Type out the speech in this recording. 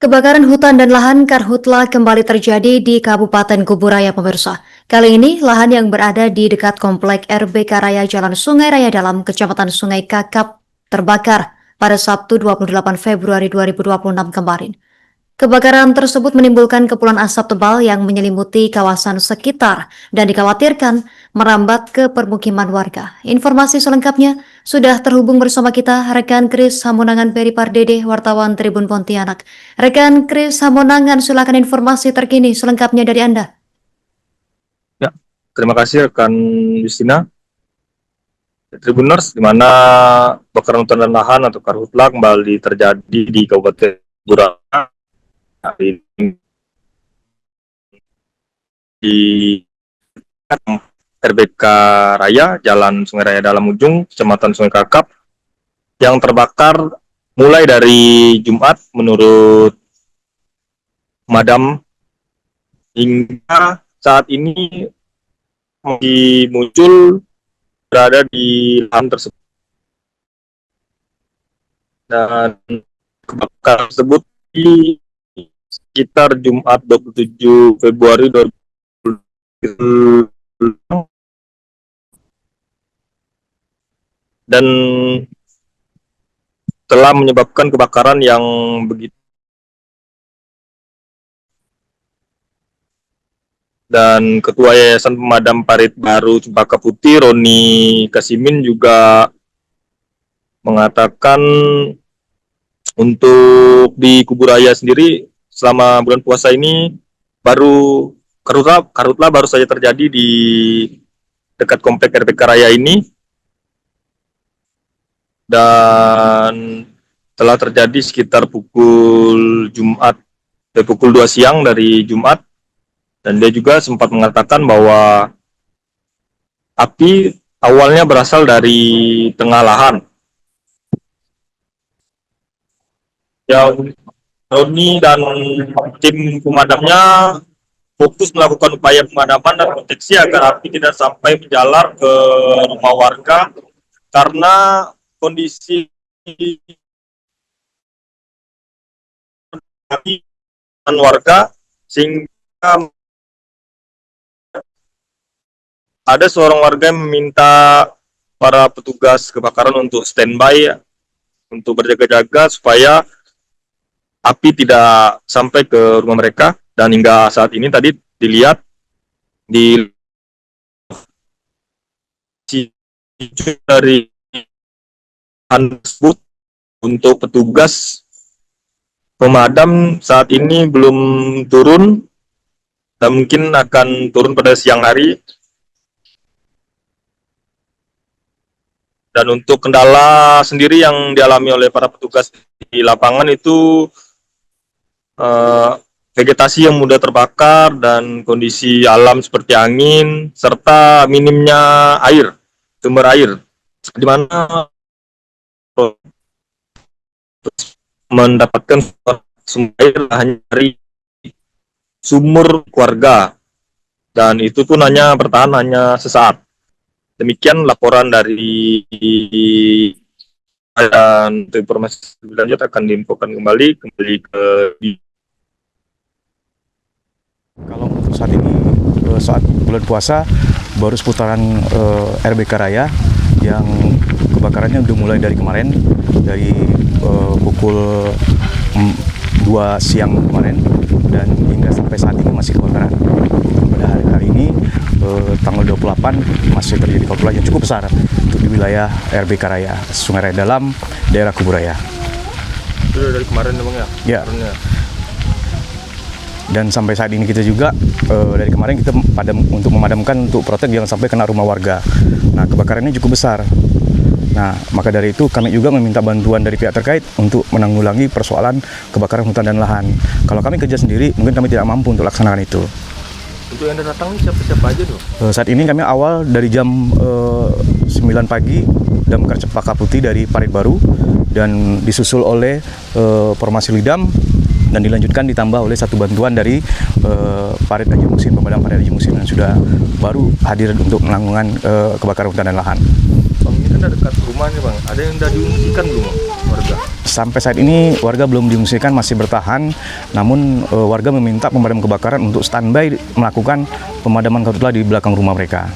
Kebakaran hutan dan lahan karhutla kembali terjadi di Kabupaten Kuburaya, pemirsa. Kali ini, lahan yang berada di dekat komplek RBK Raya Jalan Sungai Raya Dalam, Kecamatan Sungai Kakap, terbakar pada Sabtu 28 Februari 2026 kemarin. Kebakaran tersebut menimbulkan kepulan asap tebal yang menyelimuti kawasan sekitar dan dikhawatirkan merambat ke permukiman warga. Informasi selengkapnya sudah terhubung bersama kita rekan Kris Hamonangan Peri Pardede, wartawan Tribun Pontianak. Rekan Kris Hamonangan, silakan informasi terkini selengkapnya dari Anda. Ya, terima kasih rekan Justina. Tribuners, di mana kebakaran hutan dan lahan atau karhutla kembali terjadi di Kabupaten Kuburaya hari ini di RBK Raya Jalan Sungai Raya Dalam Ujung, Kecamatan Sungai Kakap, yang terbakar mulai dari Jumat menurut pemadam hingga saat ini masih muncul berada di lahan tersebut, dan kebakaran tersebut di sekitar Jumat 27 Februari 2020 dan telah menyebabkan kebakaran yang begitu, dan Ketua Yayasan Pemadam Parit Baru Cempaka Putih Roni Kasimin juga mengatakan untuk di Kuburaya sendiri selama bulan puasa ini baru karhutla baru saja terjadi di dekat komplek RBK Raya ini, dan telah terjadi sekitar pukul 2 siang dari Jumat, dan dia juga sempat mengatakan bahwa api awalnya berasal dari tengah lahan. Ya, Roni dan tim pemadamnya fokus melakukan upaya pemadaman dan proteksi agar api tidak sampai menjalar ke rumah warga, karena kondisi warga, sehingga ada seorang warga yang meminta para petugas kebakaran untuk standby untuk berjaga-jaga supaya api tidak sampai ke rumah mereka. Dan hingga saat ini tadi dilihat di dari tersebut untuk petugas pemadam saat ini belum turun, dan mungkin akan turun pada siang hari. Dan untuk kendala sendiri yang dialami oleh para petugas di lapangan itu vegetasi yang mudah terbakar dan kondisi alam seperti angin serta minimnya air, sumber air, di mana mendapatkan sumber air hanya dari sumur keluarga, dan itu pun hanya bertahan hanya sesaat. Demikian laporan dari, dan informasi lebih lanjut akan diinfokan kembali ke Kalau untuk saat ini, saat bulan puasa, baru seputaran RBK Raya yang kebakarannya udah mulai dari kemarin, dari pukul 2 siang kemarin, dan hingga sampai saat ini masih kebakaran. Pada hari ini, tanggal 28, masih terjadi kebakaran yang cukup besar untuk di wilayah RBK Raya, Sungai Raya Dalam, daerah Kuburaya. Itu dari kemarin memang ya? Ya. Dan sampai saat ini kita juga dari kemarin kita untuk memadamkan, untuk protek jangan sampai kena rumah warga. Nah, kebakarannya cukup besar. Nah, maka dari itu kami juga meminta bantuan dari pihak terkait untuk menanggulangi persoalan kebakaran hutan dan lahan. Kalau kami kerja sendiri, mungkin kami tidak mampu untuk laksanakan itu. Untuk yang datang siapa-siapa aja tuh? Saat ini kami awal dari jam 9 pagi, Damkar Cempaka Putih dari Parit Baru, dan disusul oleh Formasi Lidam, dan dilanjutkan ditambah oleh satu bantuan dari Parit Haji Muhsin, pemadam Parit Haji Muhsin, yang sudah baru hadir untuk menanggulangi kebakaran hutan dan lahan. Bang, ini kan dekat rumahnya Bang, ada yang sudah diungsikan belum? warga? Sampai saat ini warga belum diungsikan, masih bertahan. Namun warga meminta pemadam kebakaran untuk standby melakukan pemadaman karhutla di belakang rumah mereka.